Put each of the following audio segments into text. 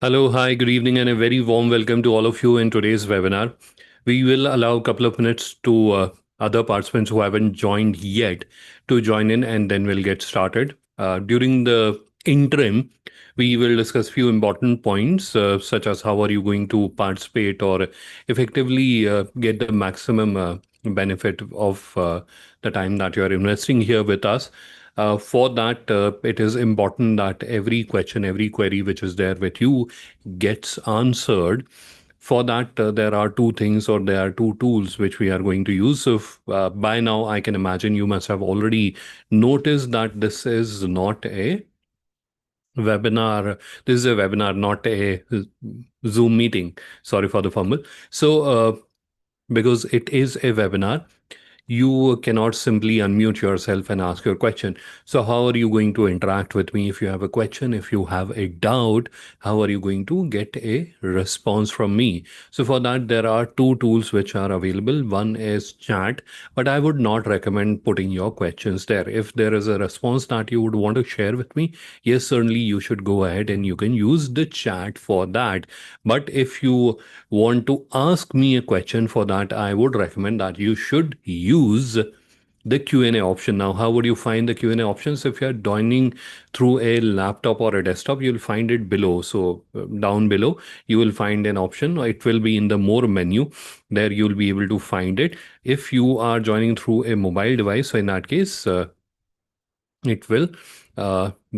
Hello, hi, good evening, and a very warm welcome to all of you in today's webinar. We will allow a couple of minutes to other participants who haven't joined yet to join in, and then we'll get started. During the interim, we will discuss few important points, such as how are you going to participate or effectively get the maximum benefit of the time that you are investing here with us. For that, it is important that every question, every query which is there with you gets answered. For that, there are two things or there are two tools which we are going to use. So, by now, I can imagine you must have already noticed that this is not a webinar. This is a webinar, not a Zoom meeting. Sorry for the fumble. So, because it is a webinar, you cannot simply unmute yourself and ask your question. So, how are you going to interact with me if you have a question? If you have a doubt, how are you going to get a response from me? So, for that, there are two tools which are available. One is chat, but I would not recommend putting your questions there. If there is a response that you would want to share with me, yes, certainly you should go ahead and you can use the chat for that. But if you want to ask me a question, for that, I would recommend that you should use the Q&A option. Now, how would you find the Q&A options? If you're joining through a laptop or a desktop, you'll find it below. So down below, you will find an option. It will be in the more menu. There you'll be able to find it. If you are joining through a mobile device, so in that case, it will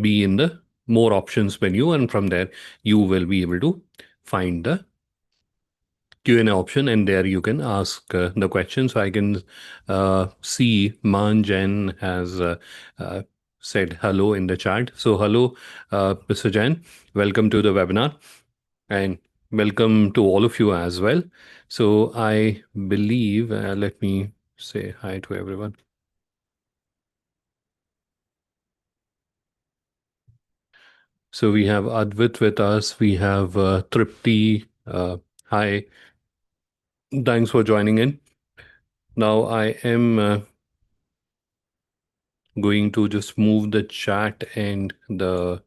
be in the more options menu, and from there you will be able to find the Q&A option, and there you can ask the question. So I can see Jan has uh, said hello in the chat. So hello, Mr. Jan, welcome to the webinar, and welcome to all of you as well. So I believe, let me say hi to everyone. So we have Advit with us. We have Tripti. Hi, thanks for joining in. Now I am going to just move the chat and the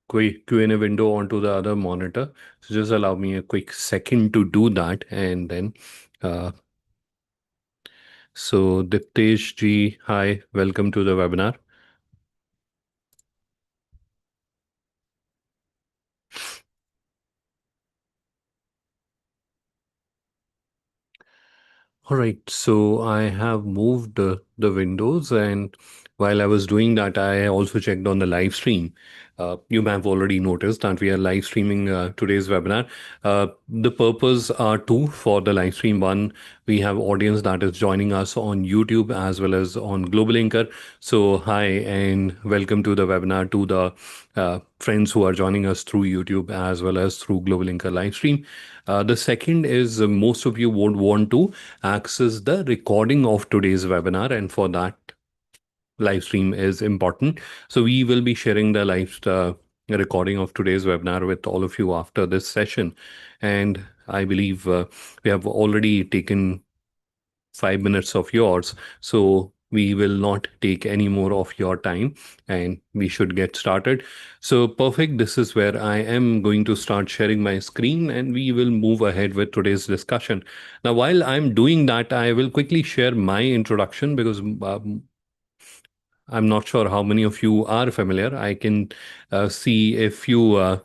quick Q&A window onto the other monitor. So just allow me a quick second to do that. And then, uh, so Diptesh ji, hi, welcome to the webinar. All right, so I have moved the windows, and while I was doing that, I also checked on the live stream. You may have already noticed that we are live streaming today's webinar. The purpose are two for the live stream. One, we have audience that is joining us on YouTube as well as on GlobalLinker. So hi and welcome to the webinar to the friends who are joining us through YouTube as well as through GlobalLinker live stream. The second is most of you would want to access the recording of today's webinar, and for that, live stream is important. So we will be sharing the live recording of today's webinar with all of you after this session. And I believe we have already taken 5 minutes of yours. So we will not take any more of your time and we should get started. So perfect. This is where I am going to start sharing my screen and we will move ahead with today's discussion. Now, while I'm doing that, I will quickly share my introduction because I'm not sure how many of you are familiar. I can see a few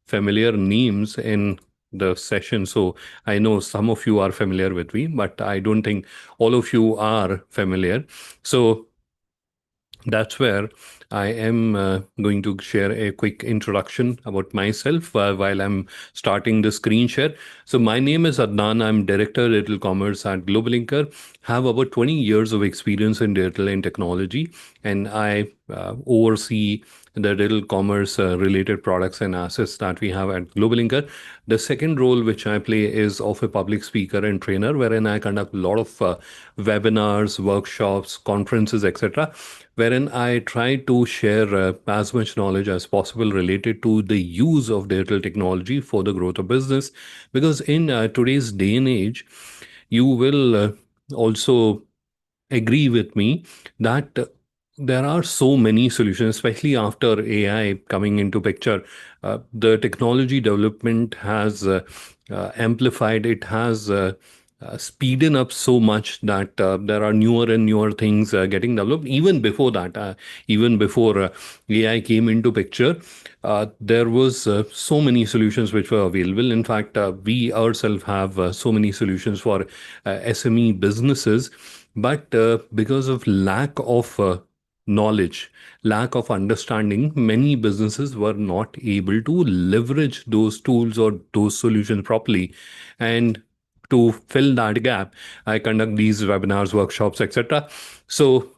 familiar names in the session. So I know some of you are familiar with me, but I don't think all of you are familiar. So that's where I am going to share a quick introduction about myself while I'm starting the screen share. So my name is Adnan. I'm Director Digital Commerce at GlobalLinker. Have about 20 years of experience in digital and technology, and I oversee the digital commerce related products and assets that we have at GlobalLinker. The second role which I play is of a public speaker and trainer, wherein I conduct a lot of webinars, workshops, conferences, etc., wherein I try to share as much knowledge as possible related to the use of digital technology for the growth of business. Because in today's day and age, you will also agree with me that There are so many solutions, especially after AI coming into picture. The technology development has amplified. It has speeded up so much that there are newer and newer things getting developed. Even before that, even before AI came into picture, there was so many solutions which were available. In fact, we ourselves have so many solutions for SME businesses, but because of lack of knowledge, lack of understanding, many businesses were not able to leverage those tools or those solutions properly. And to fill that gap, I conduct these webinars, workshops, etc. So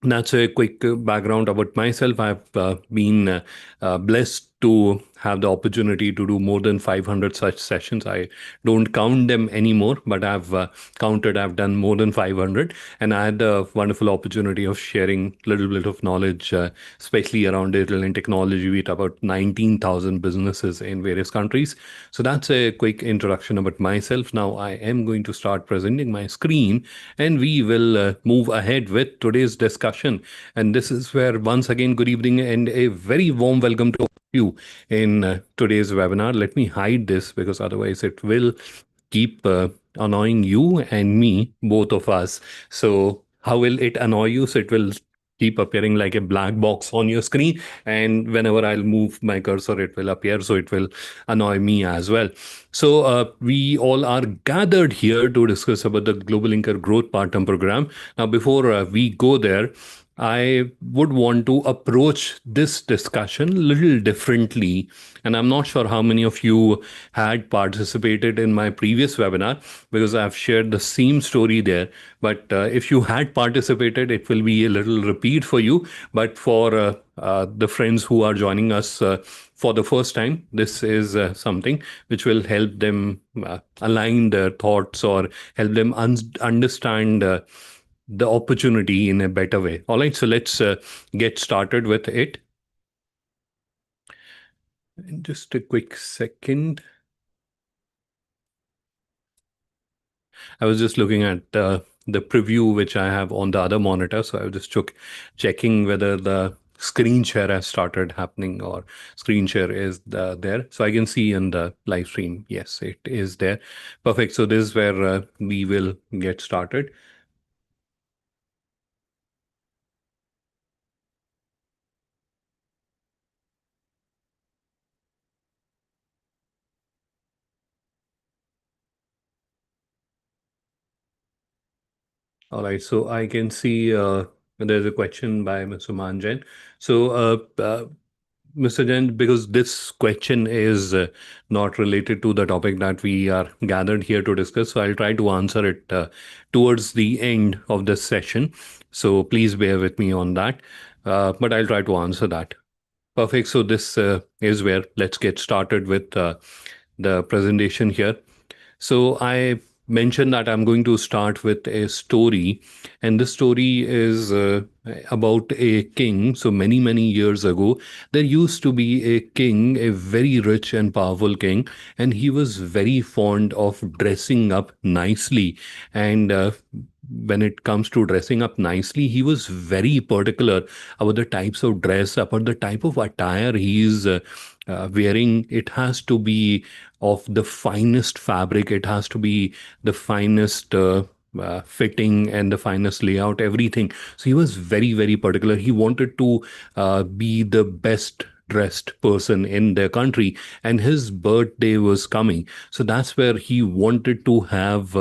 that's a quick background about myself. I've been blessed to have the opportunity to do more than 500 such sessions. I don't count them anymore, but I've counted, I've done more than 500. And I had the wonderful opportunity of sharing a little bit of knowledge, especially around digital and technology with about 19,000 businesses in various countries. So that's a quick introduction about myself. Now I am going to start presenting my screen and we will move ahead with today's discussion. And this is where, once again, good evening and a very warm welcome to you in today's webinar. Let me hide this because otherwise it will keep annoying you and me, both of us. So, how will it annoy you? So, it will keep appearing like a black box on your screen. And whenever I'll move my cursor, it will appear. So, it will annoy me as well. So, we all are gathered here to discuss about the GlobalLinker Growth Part-Time Program. Now, before we go there, I would want to approach this discussion a little differently. And I'm not sure how many of you had participated in my previous webinar because I've shared the same story there. But if you had participated, it will be a little repeat for you. But for the friends who are joining us for the first time, this is something which will help them align their thoughts or help them understand the opportunity in a better way. All right, so let's get started with it. In just a quick second. I was just looking at the preview which I have on the other monitor. So I was just checking whether the screen share has started happening or screen share is there. So I can see in the live stream, yes, it is there. Perfect. So this is where we will get started. All right, so I can see there's a question by Mr. Manjan. So, Mr. Jain, because this question is not related to the topic that we are gathered here to discuss, so I'll try to answer it towards the end of this session. So please bear with me on that, but I'll try to answer that. Perfect. So this is where let's get started with the presentation here. So I mentioned that I'm going to start with a story, and this story is about a king. So many, many years ago, there used to be a king, a very rich and powerful king, and he was very fond of dressing up nicely. And when it comes to dressing up nicely, he was very particular about the types of dress, about the type of attire he is wearing. It has to be of the finest fabric. It has to be the finest fitting and the finest layout, everything. So he was very, very particular. He wanted to be the best dressed person in their country, and his birthday was coming. So that's where he wanted to have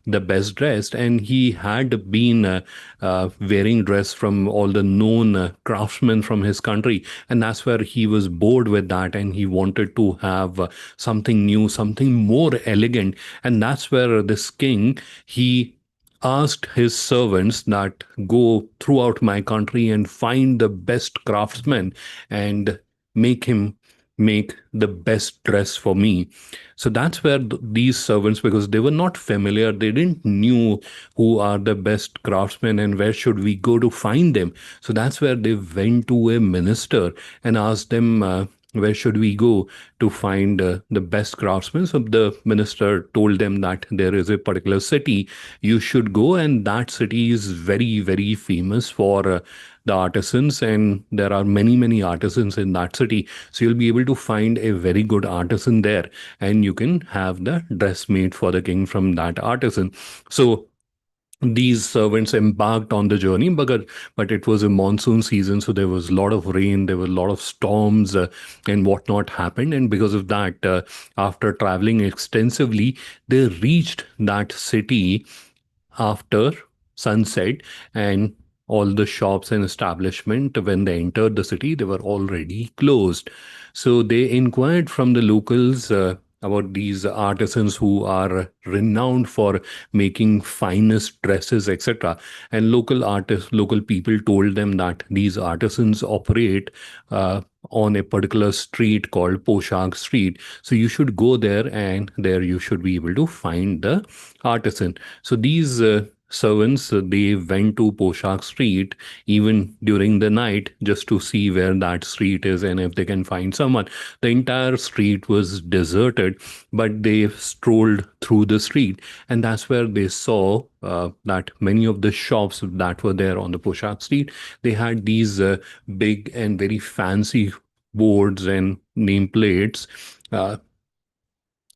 the best dressed, and he had been wearing dress from all the known craftsmen from his country, and that's where he was bored with that, and he wanted to have something new, something more elegant. And that's where this king, he asked his servants that go throughout my country and find the best craftsman and make him make the best dress for me. So that's where these servants, because they were not familiar, they didn't knew who are the best craftsmen and where should we go to find them. So that's where they went to a minister and asked them where should we go to find the best craftsmen? So the minister told them that there is a particular city you should go, and that city is very, very famous for the artisans, and there are many, many artisans in that city. So you'll be able to find a very good artisan there, and you can have the dress made for the king from that artisan. So these servants embarked on the journey, but it was a monsoon season, so there was a lot of rain, there were a lot of storms, and whatnot happened. And because of that, after traveling extensively, they reached that city after sunset, and all the shops and establishment, when they entered the city, they were already closed. So they inquired from the locals about these artisans who are renowned for making finest dresses, etc. And local people told them that these artisans operate on a particular street called Poshak Street. So you should go there, and there you should be able to find the artisan. So these servants, they went to Poshak Street even during the night, just to see where that street is and if they can find someone. The entire street was deserted, but they strolled through the street, and that's where they saw that many of the shops that were there on the Poshak Street, they had these big and very fancy boards and nameplates uh,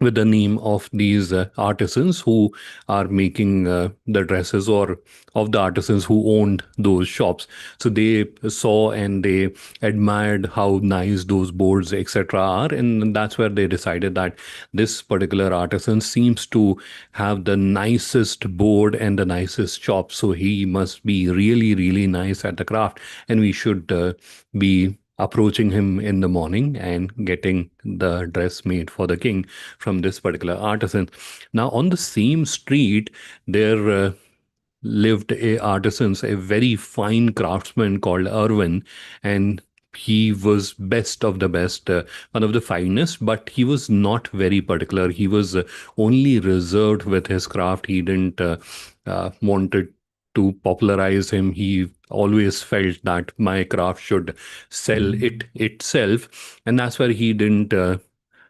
with the name of these artisans who are making the dresses, or of the artisans who owned those shops. So they saw and they admired how nice those boards, etc. are, and that's where they decided that this particular artisan seems to have the nicest board and the nicest shop, so he must be really, really nice at the craft, and we should be approaching him in the morning and getting the dress made for the king from this particular artisan. Now, on the same street, there lived a artisans, a very fine craftsman called Irwin, and he was best of the best, one of the finest, but he was not very particular. He was only reserved with his craft. He didn't wanted to popularize him. He always felt that my craft should sell it itself, and that's where he didn't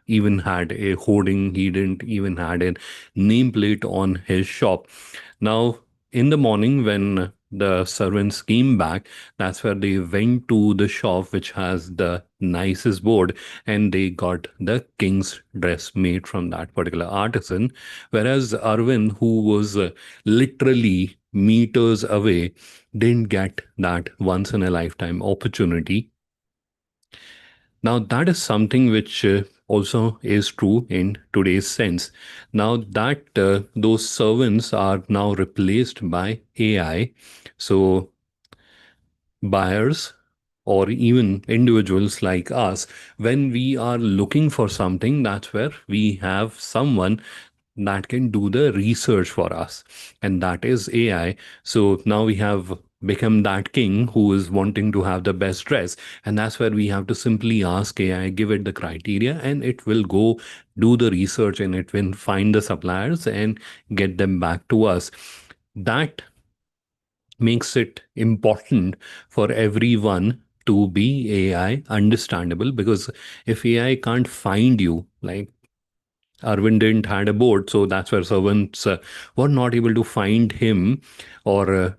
even had a hoarding. He didn't even had a nameplate on his shop. Now, in the morning, when the servants came back, that's where they went to the shop which has the nicest board, and they got the king's dress made from that particular artisan. Whereas Arvind, who was literally meters away, didn't get that once in a lifetime opportunity. Now, that is something which also is true in today's sense. Now that those servants are now replaced by AI, so buyers or even individuals like us, when we are looking for something, that's where we have someone that can do the research for us, and that is AI. So now we have become that king who is wanting to have the best dress, and that's where we have to simply ask AI, give it the criteria, and it will go do the research, and it will find the suppliers and get them back to us. That makes it important for everyone to be AI understandable, because if AI can't find you, like Arvind didn't had a board, so that's where servants were not able to find him or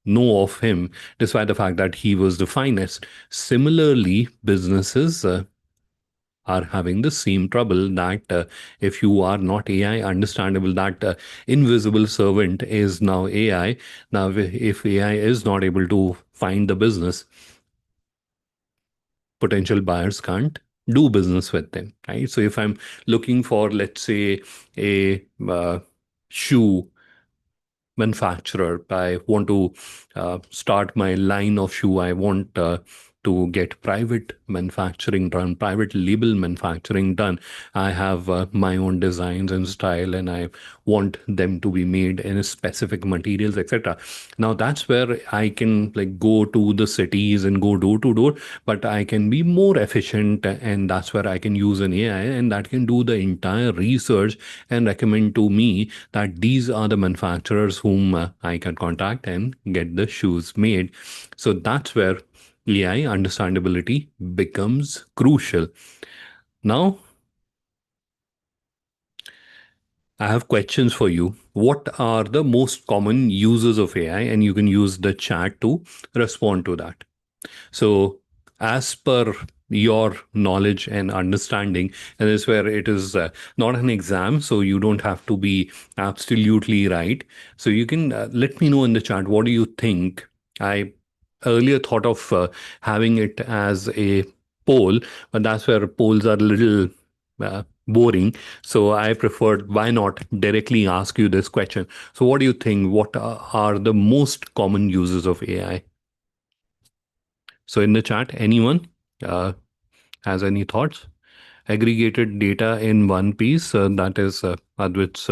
know of him, despite the fact that he was the finest. Similarly, businesses are having the same trouble, that if you are not AI understandable, that invisible servant is now AI. Now, if AI is not able to find the business, potential buyers can't do business with them, right? So if I'm looking for, let's say, a shoe manufacturer, I want to start my line of shoe, I want to get private manufacturing done, private label manufacturing done. I have my own designs and style, and I want them to be made in specific materials, etc. Now that's where I can like go to the cities and go door to door, but I can be more efficient, and that's where I can use an AI, and that can do the entire research and recommend to me that these are the manufacturers whom I can contact and get the shoes made. So that's where AI understandability becomes crucial. Now, I have questions for you. What are the most common uses of AI? And you can use the chat to respond to that. So, as per your knowledge and understanding, and this is where it is not an exam, so you don't have to be absolutely right. So, you can let me know in the chat, what do you think? I earlier thought of having it as a poll, but that's where polls are a little boring. So, I preferred, why not directly ask you this question? So, what do you think? What are the most common uses of AI? So in the chat, anyone uh, has any thoughts? Aggregated data in one piece. That is Advit's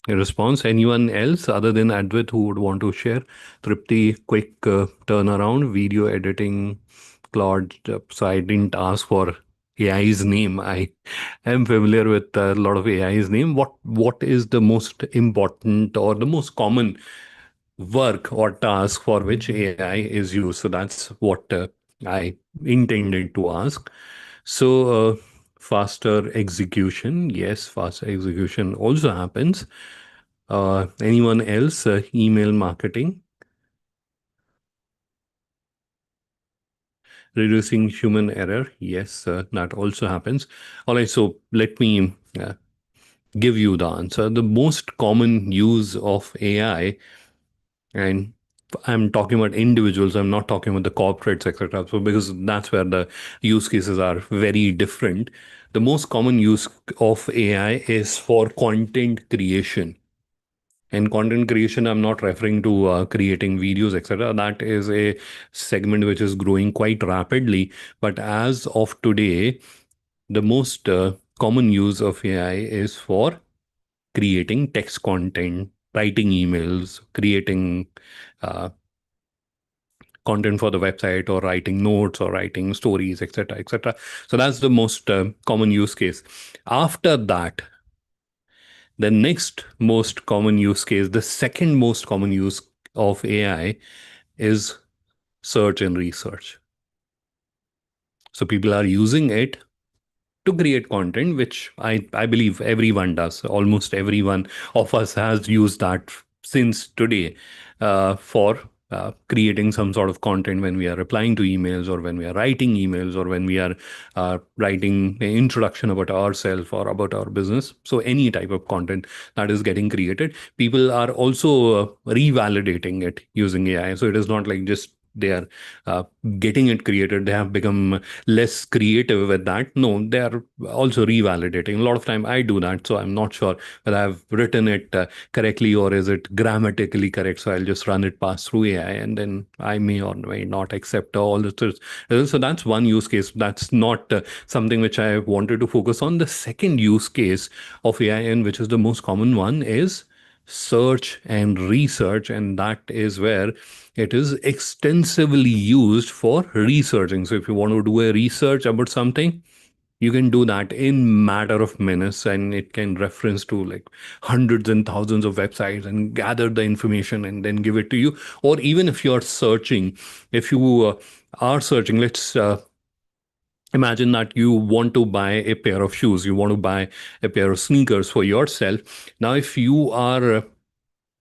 response. Anyone else other than Advit who would want to share? Tripti, quick turnaround, video editing, Claude. So I didn't ask for AI's name. I am familiar with a lot of AI's name. What is the most important or the most common work or task for which AI is used? So that's what I intended to ask. So, faster execution. Yes, faster execution also happens. Anyone else? Email marketing, reducing human error. Yes, that also happens. All right, so let me give you the answer. The most common use of AI, and I'm talking about individuals, I'm not talking about the corporates, etc. So because that's where the use cases are very different. The most common use of AI is for content creation. And content creation, I'm not referring to creating videos, etc. That is a segment which is growing quite rapidly. But as of today, the most common use of AI is for creating text content, writing emails, creating uh, content for the website, or writing notes, or writing stories, etc., etc. So that's the most common use case. After that, the next most common use case, the second most common use of AI is search and research. So people are using it to create content, which I believe everyone does. Almost everyone of us has used that since today for creating some sort of content when we are replying to emails, or when we are writing emails, or when we are writing an introduction about ourselves or about our business. So any type of content that is getting created, people are also revalidating it using AI. So it is not like just they are uh, getting it created, they have become less creative with that. No, they are also revalidating. A lot of time I do that, so I'm not sure whether I've written it correctly, or is it grammatically correct. So I'll just run it past through AI, and then I may or may not accept all the. So that's one use case. That's not something which I wanted to focus on. The second use case of AI, and which is the most common one, is search and research, and that is where it is extensively used for researching. So if you want to do a research about something, you can do that in matter of minutes, and it can reference to like hundreds and thousands of websites and gather the information and then give it to you. Or even if you're searching, if you are searching, let's imagine that you want to buy a pair of shoes, you want to buy a pair of sneakers for yourself. Now if you are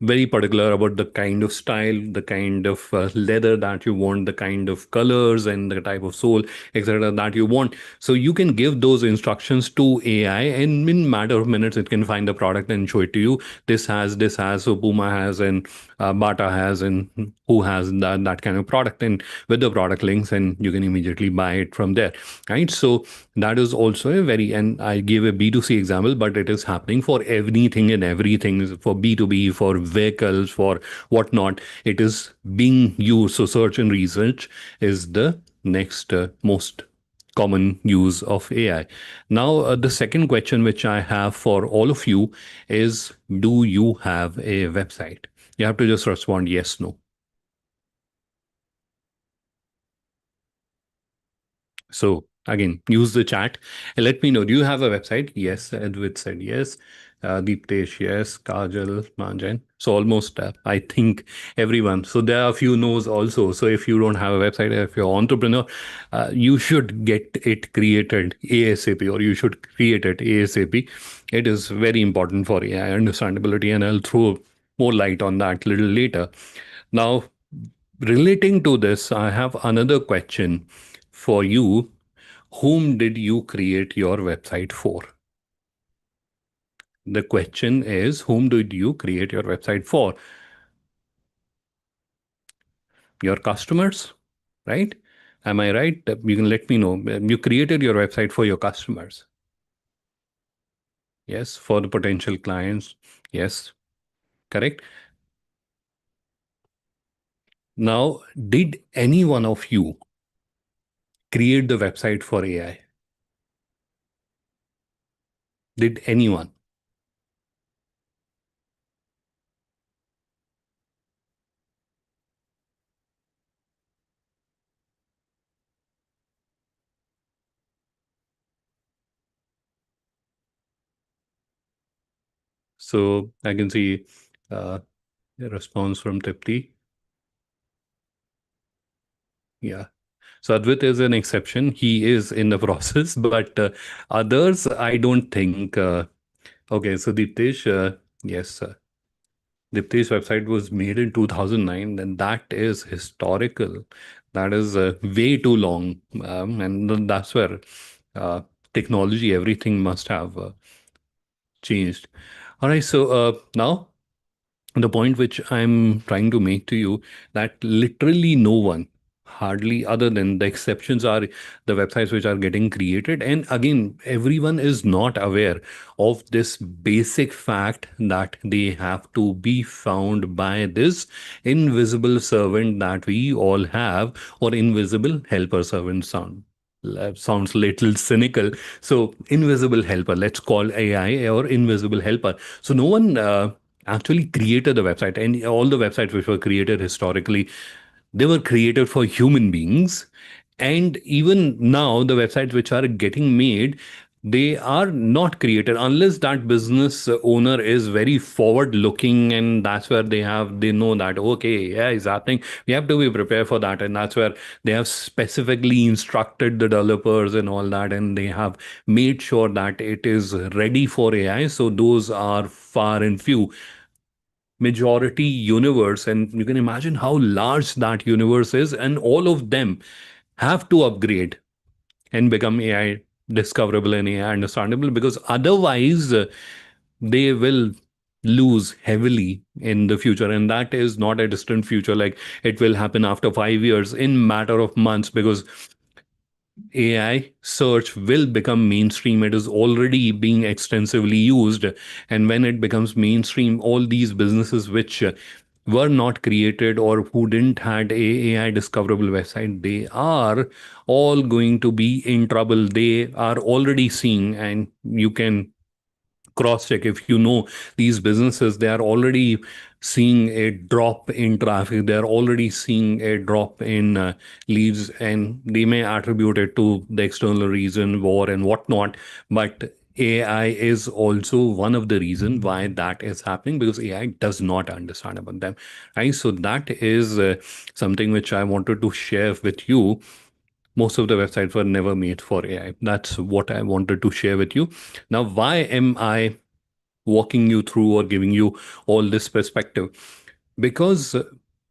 very particular about the kind of style, the kind of leather that you want, the kind of colors and the type of sole, etc., that you want. So you can give those instructions to AI, and in matter of minutes, it can find the product and show it to you. This has, so Puma has, and Bata has, and who has that kind of product, and with the product links, and you can immediately buy it from there, right? So that is also a very, and I gave a B2C example, but it is happening for anything and everything, for B2B, for vehicles, for whatnot. It is being used. So search and research is the next most common use of AI. Now, the second question which I have for all of you is, do you have a website? You have to just respond yes, no. So again, use the chat and let me know. Do you have a website? Yes, Edward said yes. Deeptesh, yes. Kajal, Manjan. So almost, I think everyone. So there are a few no's also. So if you don't have a website, if you're an entrepreneur, you should get it created ASAP, or you should create it ASAP. It is very important for AI understandability, and I'll throw more light on that a little later. Now, relating to this, I have another question for you. Whom did you create your website for? The question is, whom did you create your website for? Your customers, right? Am I right? You can let me know. You created your website for your customers. Yes, for the potential clients. Yes, correct. Now, did any one of you create the website for AI? Did anyone? So I can see a response from Tipti. Yeah. So Advait is an exception. He is in the process, but others, I don't think. Okay, so Deeptesh, yes, Dipti's website was made in 2009, and that is historical. That is way too long. And that's where uh, technology, everything must have changed. All right, so now the point which I'm trying to make to you, that literally no one, hardly other than the exceptions are the websites which are getting created. And again, everyone is not aware of this basic fact that they have to be found by this invisible servant that we all have, or invisible helper servant sounds little cynical. So invisible helper, let's call AI or invisible helper. So no one actually created the website, and all the websites which were created historically, they were created for human beings. And even now, the websites which are getting made, they are not created unless that business owner is very forward looking, and that's where they know that, okay, yeah, is happening, we have to be prepared for that. And that's where they have specifically instructed the developers and all that, and they have made sure that it is ready for AI. So those are far and few. Majority universe, and you can imagine how large that universe is, and all of them have to upgrade and become AI discoverable and AI understandable, because otherwise they will lose heavily in the future. And that is not a distant future, like it will happen after 5 years, in matter of months, because AI search will become mainstream. It is already being extensively used. And when it becomes mainstream, all these businesses which were not created or who didn't had a AI discoverable website, they are all going to be in trouble. They are already seeing, and you can cross check. If you know these businesses, they are already seeing a drop in traffic, they are already seeing a drop in leads, and they may attribute it to the external reason, war and whatnot. But AI is also one of the reason why that is happening, because AI does not understand about them, right? So that is something which I wanted to share with you. Most of the websites were never made for AI. That's what I wanted to share with you. Now, why am I walking you through or giving you all this perspective? Because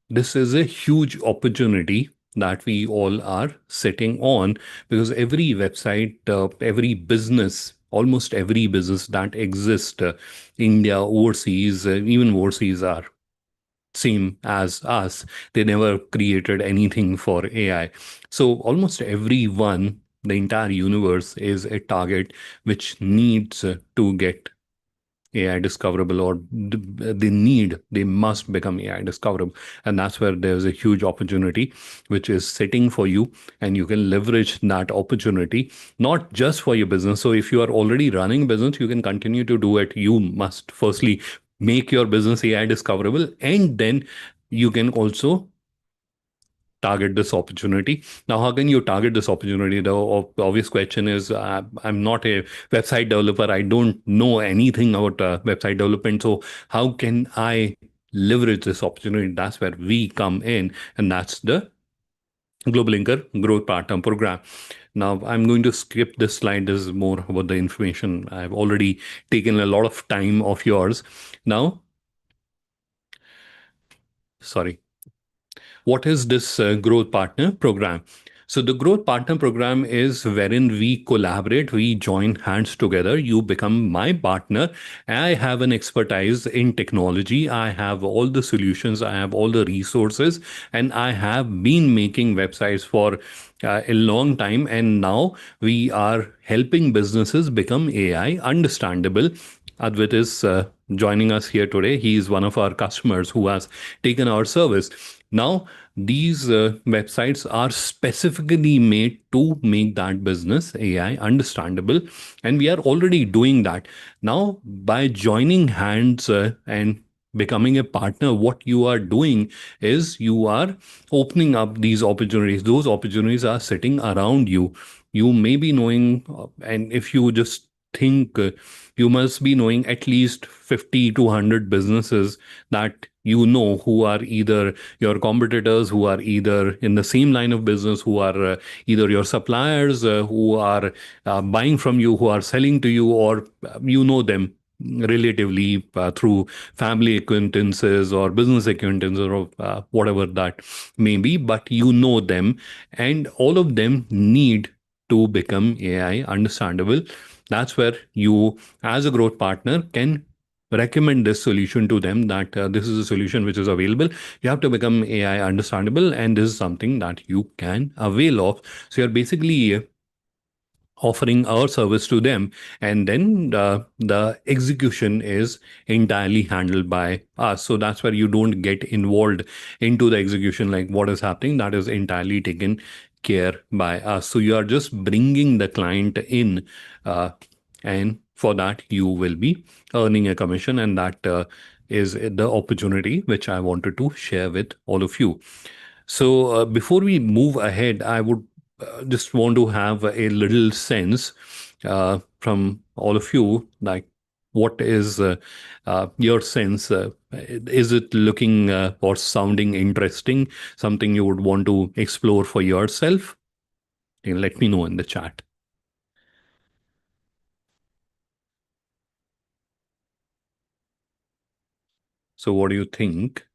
this is a huge opportunity that we all are sitting on, because every website, every business, almost every business that exists, India, overseas, even overseas, are same as us. They never created anything for AI. So almost everyone, the entire universe is a target which needs to get AI discoverable, or they must become AI discoverable. And that's where there's a huge opportunity which is sitting for you, and you can leverage that opportunity, not just for your business. So if you are already running a business, you can continue to do it. You must firstly make your business AI discoverable, and then you can also target this opportunity. Now, how can you target this opportunity? The obvious question is, I'm not a website developer. I don't know anything about website development. So how can I leverage this opportunity? That's where we come in, and that's the GlobalLinker Growth Part-Time Program. Now, I'm going to skip this slide. This is more about the information. I've already taken a lot of time of yours. Now, sorry. What is this growth partner program? So the growth partner program is wherein we collaborate, we join hands together. You become my partner. I have an expertise in technology. I have all the solutions. I have all the resources, and I have been making websites for a long time. And now we are helping businesses become AI understandable. Advait is joining us here today. He is one of our customers who has taken our service. Now, these websites are specifically made to make that business AI understandable, and we are already doing that. Now, by joining hands and becoming a partner, what you are doing is you are opening up these opportunities. Those opportunities are sitting around you. You may be knowing, and if you just think, you must be knowing at least 50 to 100 businesses that you know who are either your competitors, who are either in the same line of business, who are either your suppliers, who are buying from you, who are selling to you, or you know them relatively through family acquaintances or business acquaintances or whatever that may be, but you know them, and all of them need to become AI understandable. That's where you, as a growth partner, can recommend this solution to them, that this is a solution which is available. You have to become AI understandable, and this is something that you can avail of. So you're basically offering our service to them, and then the execution is entirely handled by us. So that's where you don't get involved into the execution, like what is happening, that is entirely taken care by us. So you are just bringing the client in, and for that you will be earning a commission, and that is the opportunity which I wanted to share with all of you. So before we move ahead, I would just want to have a little sense from all of you, like what is your sense? Is it looking or sounding interesting? Something you would want to explore for yourself? Let me know in the chat. So, what do you think?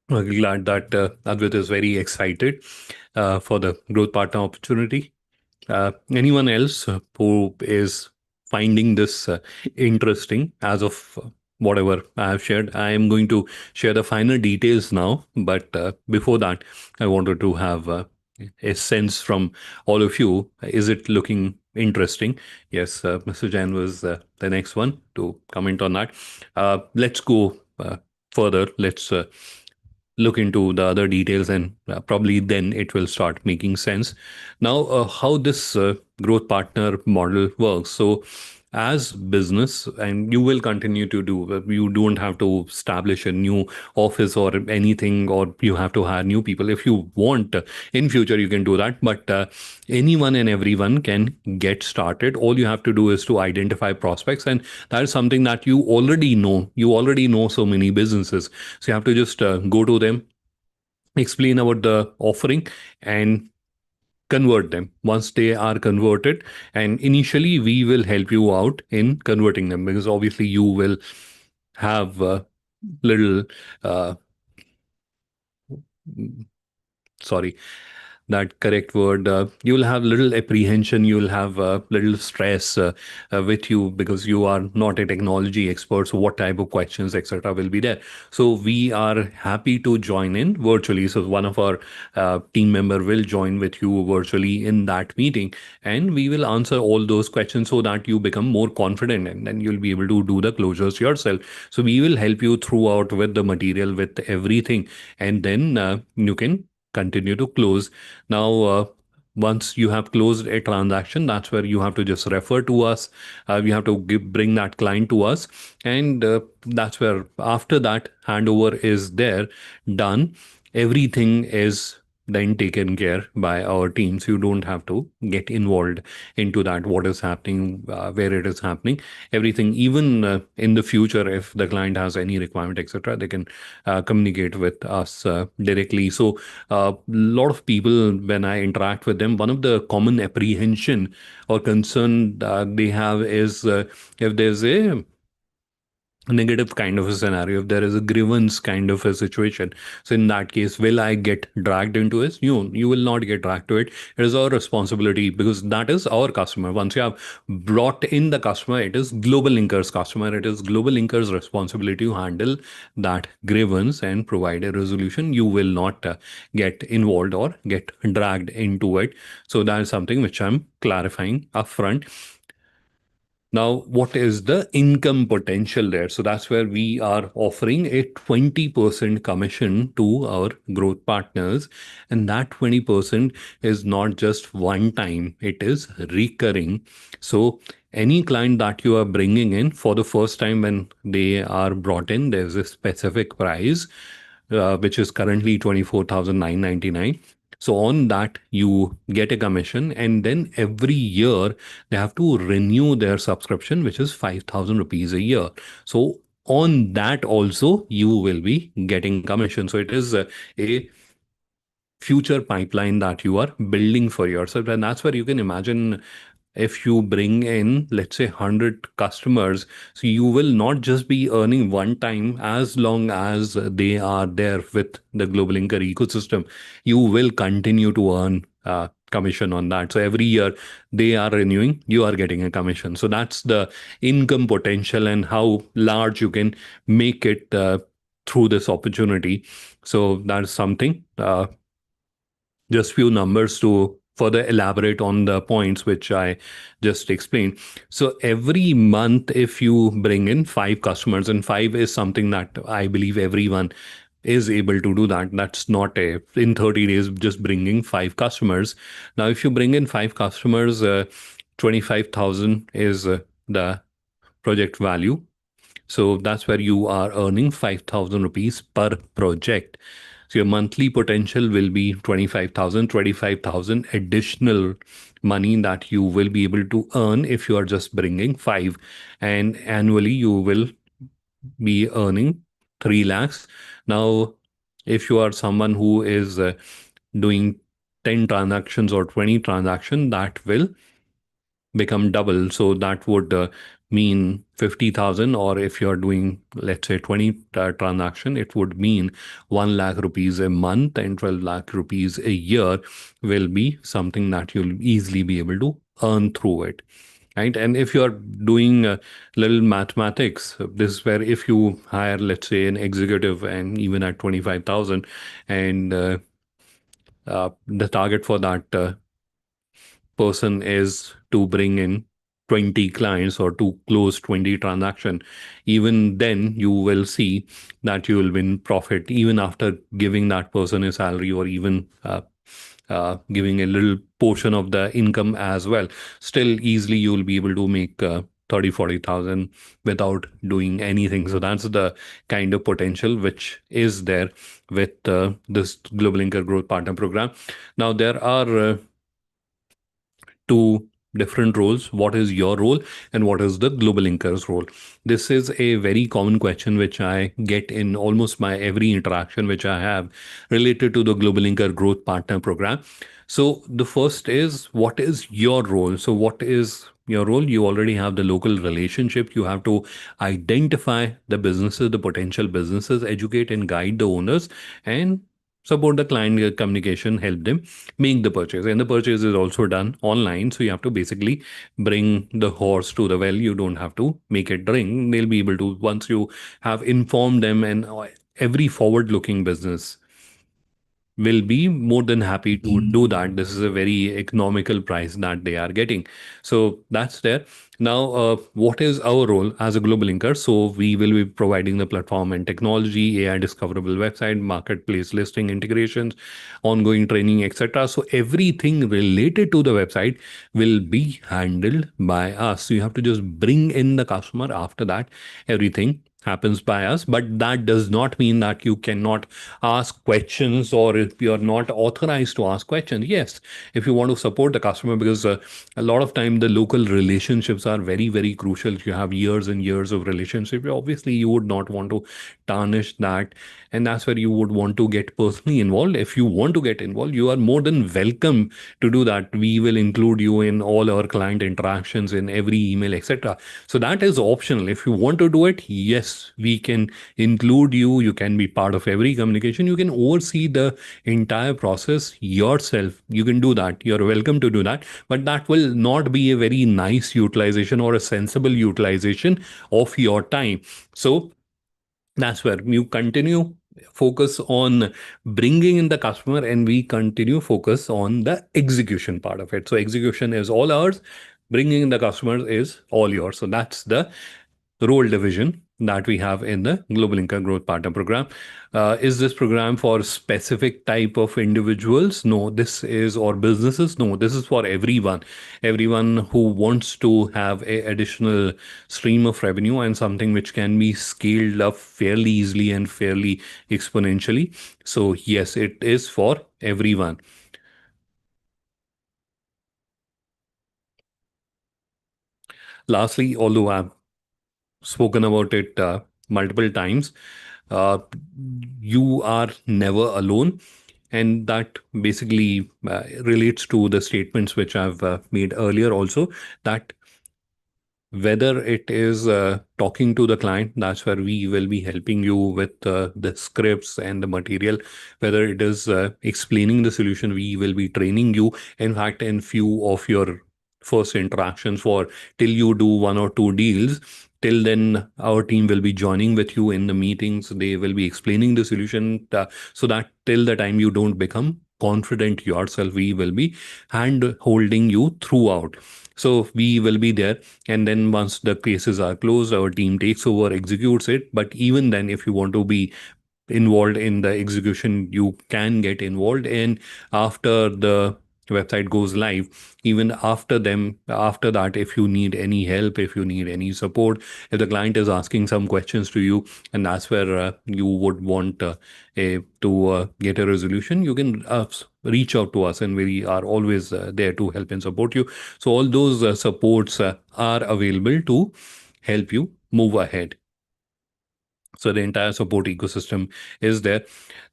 I'm glad that Advait is very excited for the growth partner opportunity. Anyone else who is finding this interesting as of whatever I have shared? I am going to share the finer details now, but before that, I wanted to have a sense from all of you. Is it looking interesting? Yes, Mr. Jain was the next one to comment on that. Let's go further. Let's look into the other details, and probably then it will start making sense. Now, how this growth partner model works. So, as business, and you will continue to do, you don't have to establish a new office or anything, or you have to hire new people. If you want, in future, you can do that. But anyone and everyone can get started. All you have to do is to identify prospects, and that is something that you already know. You already know so many businesses, so you have to just go to them, explain about the offering, and convert them. Once they are converted, and initially we will help you out in converting them, because obviously you will have little uh, sorry, that correct word, you will have little apprehension, you will have little stress with you, because you are not a technology expert. So what type of questions, etc., will be there? So we are happy to join in virtually. So one of our team member will join with you virtually in that meeting, and we will answer all those questions so that you become more confident, and then you'll be able to do the closures yourself. So we will help you throughout with the material, with everything, and then you can continue to close. Now, once you have closed a transaction, that's where you have to just refer to us. You have to bring that client to us, and that's where after that handover is there done, everything is then taken care by our teams. You don't have to get involved into that, what is happening, where it is happening, everything. Even in the future, if the client has any requirement, etc., they can communicate with us directly. So a lot of people, when I interact with them, one of the common apprehension or concern they have is if there's a negative kind of a scenario, if there is a grievance kind of a situation, so in that case, will I get dragged into it? You will not get dragged to it. It is our responsibility, because that is our customer. Once you have brought in the customer, it is GlobalLinker's customer. It is GlobalLinker's responsibility to handle that grievance and provide a resolution. You will not get involved or get dragged into it. So that is something which I'm clarifying upfront. Now, what is the income potential there? So that's where we are offering a 20% commission to our growth partners. And that 20% is not just one time, it is recurring. So any client that you are bringing in for the first time, when they are brought in, there's a specific price, which is currently 24,999. So on that, you get a commission, and then every year they have to renew their subscription, which is 5,000 rupees a year. So on that also, you will be getting commission. So it is a future pipeline that you are building for yourself. And that's where you can imagine, if you bring in, let's say, 100 customers, so you will not just be earning one time. As long as they are there with the GlobalLinker ecosystem, you will continue to earn commission on that. So every year they are renewing, you are getting a commission. So that's the income potential and how large you can make it through this opportunity. So that's something. Just few numbers to further elaborate on the points which I just explained. So every month, if you bring in five customers, and five is something that I believe everyone is able to do that. That's not a in 30 days just bringing five customers. Now, if you bring in five customers, 25,000 is the project value. So that's where you are earning 5,000 rupees per project. So your monthly potential will be 25,000, 25,000 additional money that you will be able to earn if you are just bringing five. And annually, you will be earning 3 lakhs. Now, if you are someone who is doing 10 transactions or 20 transactions, that will become double. So that would mean 50,000, or if you're doing, let's say, 20 transaction, it would mean 1 lakh rupees a month, and 12 lakh rupees a year will be something that you'll easily be able to earn through it. Right. And if you're doing a little mathematics, this is where if you hire, let's say, an executive, and even at 25,000, and the target for that person is to bring in 20 clients or to close 20 transaction, even then you will see that you will win profit even after giving that person a salary, or even giving a little portion of the income as well. Still easily you will be able to make 30, 40,000 without doing anything. So that's the kind of potential which is there with this GlobalLinker Growth Partner Program. Now, there are two different roles. What is your role and what is the GlobalLinker's role? This is a very common question which I get in almost my every interaction which I have related to the GlobalLinker Growth Partner Program. So the first is, what is your role? So what is your role? You already have the local relationship. You have to identify the businesses, the potential businesses, educate and guide the owners, and support the client communication, help them make the purchase. And the purchase is also done online. So you have to basically bring the horse to the well. You don't have to make it drink. They'll be able to, once you have informed them, and every forward looking business will be more than happy to do that. This is a very economical price that they are getting. So that's there. Now, what is our role as a global linker? So we will be providing the platform and technology, AI discoverable website, marketplace listing integrations, ongoing training, etc. So everything related to the website will be handled by us. So you have to just bring in the customer. After that, everything happens by us, but that does not mean that you cannot ask questions, or if you're not authorized to ask questions. Yes, if you want to support the customer, because a lot of time the local relationships are very, very crucial. If you have years and years of relationship, obviously you would not want to tarnish that, and that's where you would want to get personally involved. If you want to get involved, you are more than welcome to do that. We will include you in all our client interactions, in every email, etc. So that is optional. If you want to do it, yes, we can include you. You can be part of every communication. You can oversee the entire process yourself. You can do that. You're welcome to do that. But that will not be a very nice utilization or a sensible utilization of your time. So that's where you continue focus on bringing in the customer, and we continue focus on the execution part of it. So execution is all ours, bringing in the customers is all yours. So that's the role division that we have in the Global Inca Growth Partner Program. Is this program for specific type of individuals? No, this is, or businesses? No, this is for everyone. Everyone who wants to have a additional stream of revenue and something which can be scaled up fairly easily and fairly exponentially. So yes, it is for everyone. Lastly, although I've spoken about it multiple times, uh, you are never alone. And that basically relates to the statements which I've made earlier also, that whether it is talking to the client, that's where we will be helping you with the scripts and the material. Whether it is explaining the solution, we will be training you. In fact, in few of your first interactions, for till you do one or two deals, till then our team will be joining with you in the meetings. They will be explaining the solution, so that till the time you don't become confident yourself, we will be hand holding you throughout. So we will be there, and then once the cases are closed, our team takes over, executes it. But even then, if you want to be involved in the execution, you can get involved in after the website goes live. Even after that, if you need any help, if you need any support, if the client is asking some questions to you, and that's where you would want to get a resolution, you can reach out to us, and we are always there to help and support you. So all those supports are available to help you move ahead. So the entire support ecosystem is there.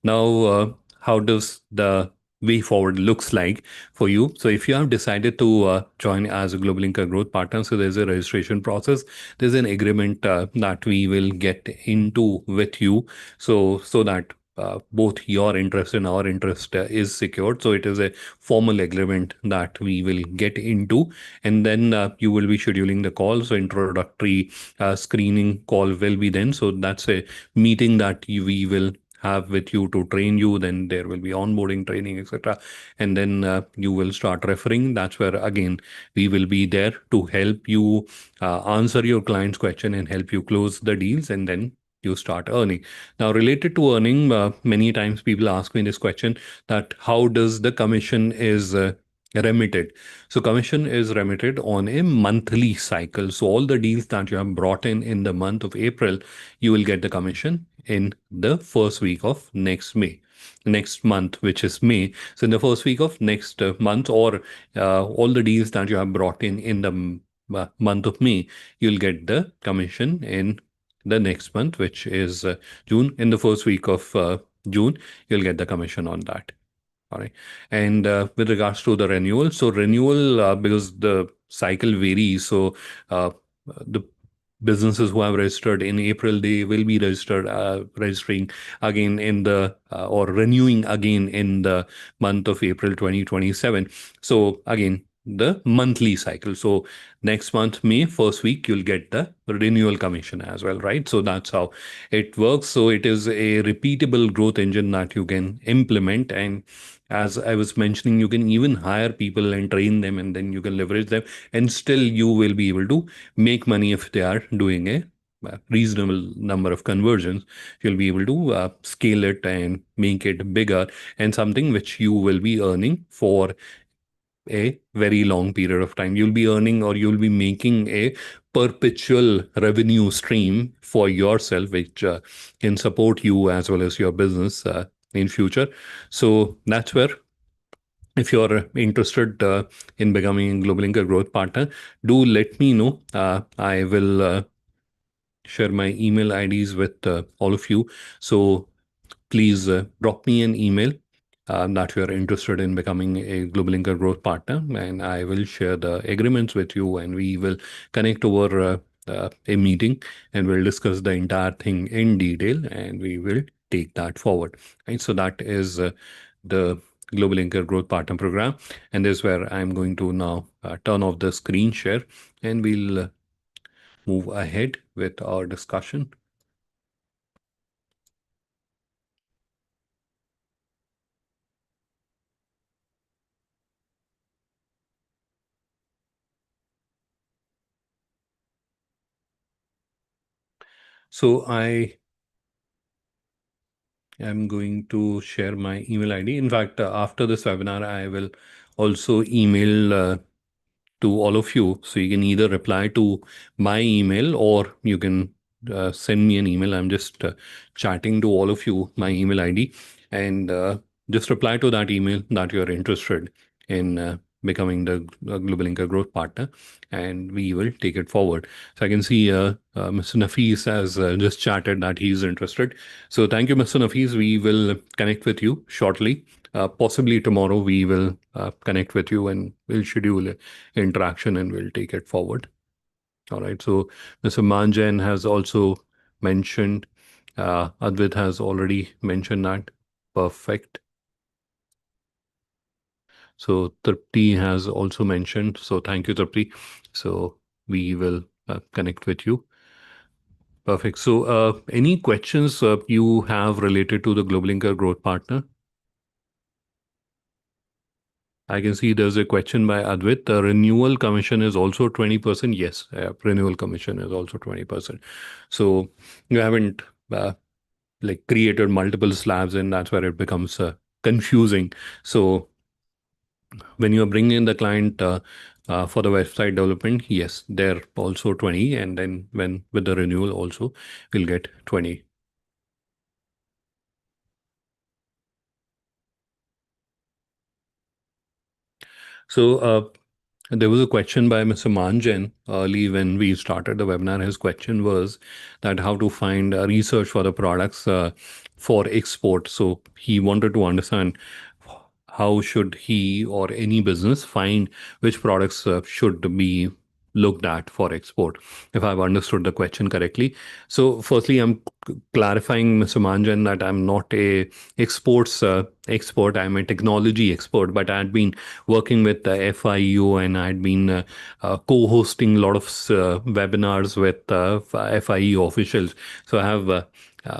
Now, how does the way forward looks like for you? So if you have decided to join as a Global Inca Growth Partner, so there's a registration process. There's an agreement that we will get into with you, so that both your interest and our interest is secured. So it is a formal agreement that we will get into, and then you will be scheduling the call. So introductory screening call will be then. So that's a meeting that we will have with you to train you. Then there will be onboarding training, etc. And then you will start referring. That's where again we will be there to help you answer your client's question and help you close the deals, and then you start earning. Now, related to earning, many times people ask me this question, that how does the commission is remitted? So commission is remitted on a monthly cycle. So all the deals that you have brought in the month of April, you will get the commission in the first week of next month, which is May. So in the first week of next month, or all the deals that you have brought in the month of May, you'll get the commission in the next month, which is June. In the first week of June, you'll get the commission on that. All right. And with regards to the renewal, so renewal, because the cycle varies, so the businesses who have registered in April, they will be registering again in the or renewing again in the month of April 2027. So again, the monthly cycle. So next month, May, first week, you'll get the renewal commission as well, right? So that's how it works. So it is a repeatable growth engine that you can implement. And as I was mentioning, you can even hire people and train them, and then you can leverage them, and still you will be able to make money if they are doing a reasonable number of conversions. You'll be able to scale it and make it bigger, and something which you will be earning for a very long period of time. You'll be earning, or you'll be making a perpetual revenue stream for yourself, which can support you as well as your business in future. So that's where, if you're interested in becoming a GlobalLinker growth partner, do let me know. I will share my email IDs with all of you. So please drop me an email that you are interested in becoming a GlobalLinker growth partner, and I will share the agreements with you, and we will connect over a meeting, and we'll discuss the entire thing in detail, and we will take that forward. Right? So that is the GlobalLinker growth partner program, and this is where I'm going to now turn off the screen share, and we'll move ahead with our discussion. So I am going to share my email ID. In fact, after this webinar, I will also email to all of you. So you can either reply to my email, or you can send me an email. I'm just chatting to all of you my email ID, and just reply to that email that you're interested in becoming the GlobalLinker growth partner, and we will take it forward. So I can see Mr. Nafis has just chatted that he's interested. So thank you, Mr. Nafis. We will connect with you shortly. Possibly tomorrow we will connect with you, and we'll schedule interaction, and we'll take it forward. All right. So Mr. Manjan has also mentioned, Advait has already mentioned that. Perfect. So Tripti has also mentioned. So thank you, Tripti. So we will connect with you. Perfect. So any questions you have related to the GlobalLinker growth partner? I can see there's a question by Advait. The renewal commission is also 20%. Yes, renewal commission is also 20%. So you haven't like created multiple slabs, and that's where it becomes confusing. So when you are bringing in the client for the website development, yes, they're also 20. And then when with the renewal also, we'll get 20. So there was a question by Mr. Manjan early when we started the webinar. His question was that how to find research for the products for export. So he wanted to understand how should he or any business find which products should be looked at for export, if I've understood the question correctly. So firstly, I'm clarifying, Mr. Manjan, that I'm not a exports expert. I'm a technology expert, but I'd been working with the FIU, and I'd been co-hosting a lot of webinars with FIU officials. So I have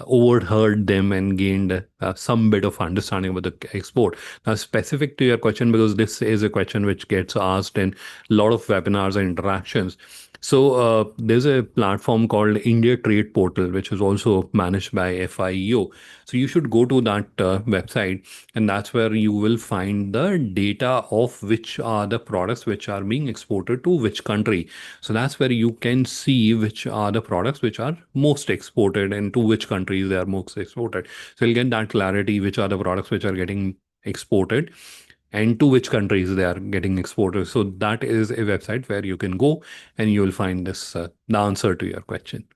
overheard them and gained some bit of understanding about the export. Now, specific to your question, because this is a question which gets asked in a lot of webinars and interactions. So there's a platform called India Trade Portal, which is also managed by FIEO. So you should go to that website, and that's where you will find the data of which are the products which are being exported to which country. So that's where you can see which are the products which are most exported and to which countries they are most exported. So you'll get that clarity, which are the products which are getting exported and to which countries they are getting exported. So that is a website where you can go, and you will find this the answer to your question.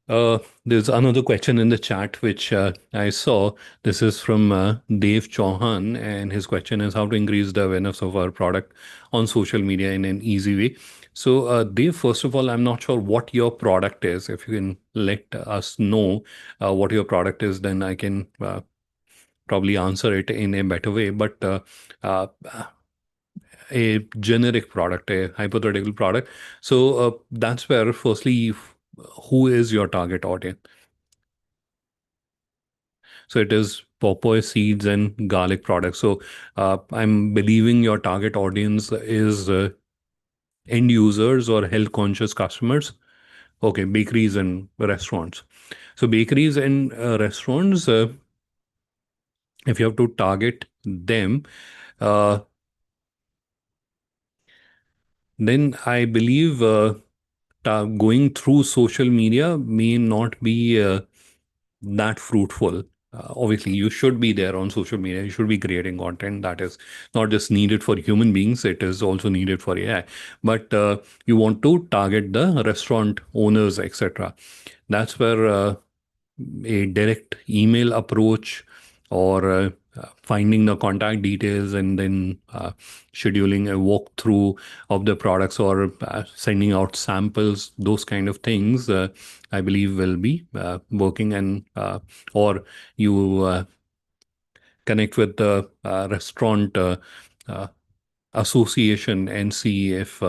There's another question in the chat which I saw. This is from Dave Chauhan, and his question is how to increase the awareness of our product on social media in an easy way. So, Dave, first of all, I'm not sure what your product is. If you can let us know what your product is, then I can probably answer it in a better way. But uh, a generic product, a hypothetical product. So that's where, firstly, who is your target audience? So it is pawpaw seeds and garlic products. So I'm believing your target audience is end users or health conscious customers. Okay, bakeries and restaurants. So bakeries and restaurants, if you have to target them, uh, then I believe going through social media may not be that fruitful. Obviously, you should be there on social media. You should be creating content that is not just needed for human beings, it is also needed for AI. But you want to target the restaurant owners, etc. That's where a direct email approach or finding the contact details and then scheduling a walkthrough of the products or sending out samples, those kind of things, I believe will be working. And or you connect with the restaurant uh, association and see if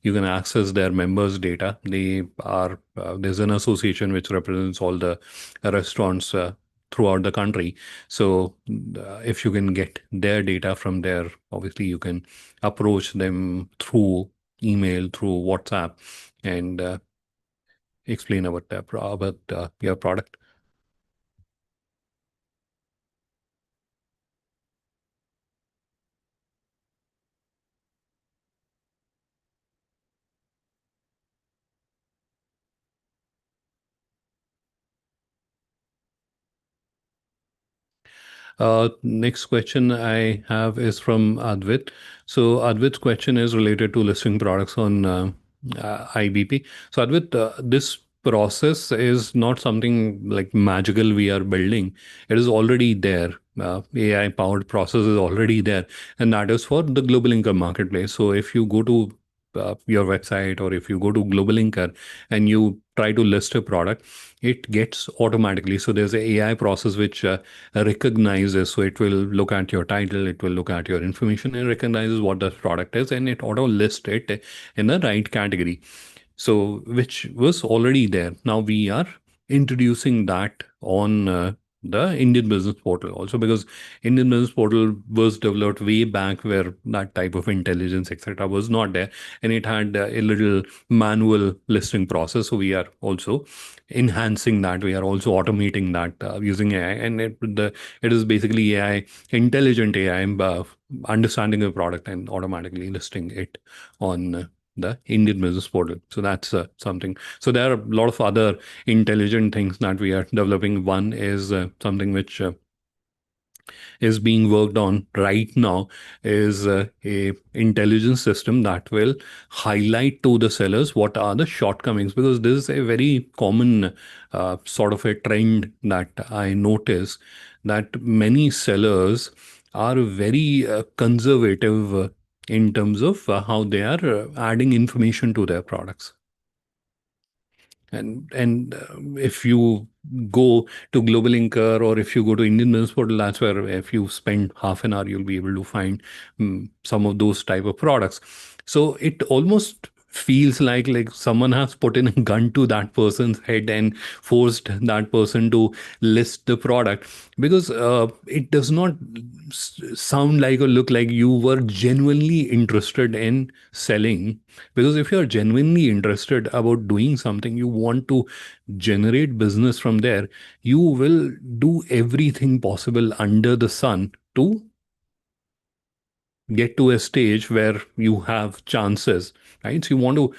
you can access their members' data. There's an association which represents all the restaurants throughout the country. So if you can get their data from there, obviously you can approach them through email, through WhatsApp, and explain about your product. Next question I have is from Advit. So Advit's question is related to listing products on IBP. So Advit, this process is not something like magical we are building. It is already there. AI powered process is already there, and that is for the global income marketplace. So if you go to your website or if you go to GlobalLinker and you try to list a product, it gets automatically. So there's a AI process which recognizes. So it will look at your title, it will look at your information and recognizes what the product is, and it auto lists it in the right category. So which was already there. Now we are introducing that on the Indian Business Portal also, because Indian Business Portal was developed way back where that type of intelligence, etc., was not there, and it had a little manual listing process. So we are also enhancing that. We are also automating that using AI, and it is basically AI, intelligent AI, understanding the product and automatically listing it on the Indian Business Portal. So that's something. So there are a lot of other intelligent things that we are developing. One is something which is being worked on right now is a intelligence system that will highlight to the sellers what are the shortcomings, because this is a very common sort of a trend that I notice, that many sellers are very conservative in terms of how they are adding information to their products. And if you go to GlobalLinker or if you go to Indian Business Portal, that's where if you spend half an hour, you'll be able to find some of those type of products. So it almost feels like someone has put in a gun to that person's head and forced that person to list the product, because it does not sound like or look like you were genuinely interested in selling. Because if you're genuinely interested about doing something, you want to generate business from there, you will do everything possible under the sun to get to a stage where you have chances, right? So you want to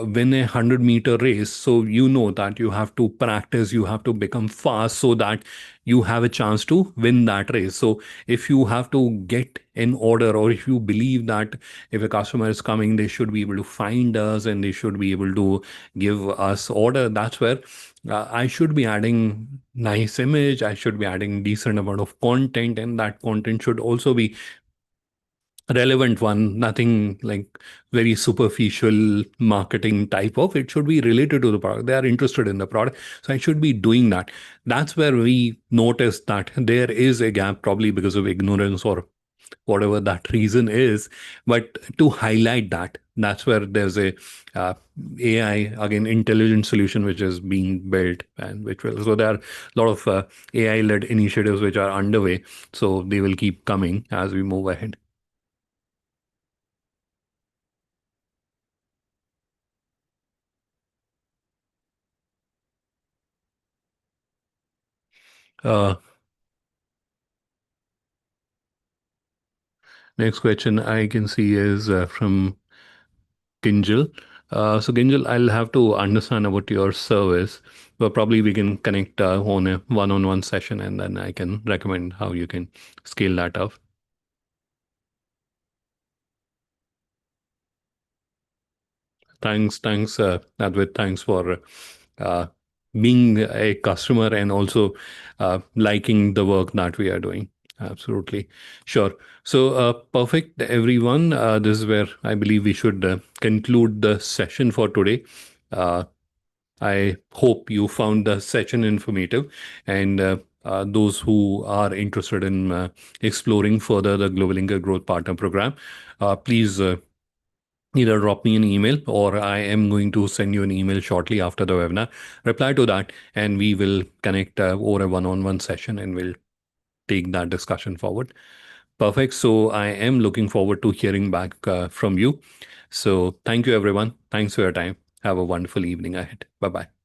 win a 100-meter race. So you know that you have to practice, you have to become fast so that you have a chance to win that race. So if you have to get in order, or if you believe that if a customer is coming, they should be able to find us and they should be able to give us order, that's where I should be adding nice image, I should be adding decent amount of content, and that content should also be relevant one, nothing like very superficial marketing type of. It should be related to the product. They are interested in the product. So I should be doing that. That's where we notice that there is a gap, probably because of ignorance or whatever that reason is. But to highlight that, that's where there's a uh, AI, again, intelligent solution which is being built, and which will, so there are a lot of AI led initiatives which are underway. So they will keep coming as we move ahead. Uh, Next question I can see is from Kinjal. So Kinjal, I'll have to understand about your service, but probably we can connect on a one-on-one session, and then I can recommend how you can scale that up. Thanks, Advait. Thanks for uh, being a customer and also liking the work that we are doing. Absolutely. Sure. So, perfect, everyone. This is where I believe we should conclude the session for today. Uh, I hope you found the session informative, and those who are interested in exploring further the Global Inca Growth Partner Program, please either drop me an email, or I am going to send you an email shortly after the webinar. Reply to that, and we will connect over a one-on-one session, and we'll take that discussion forward. Perfect. So I am looking forward to hearing back from you. So thank you, everyone. Thanks for your time. Have a wonderful evening ahead. Bye bye.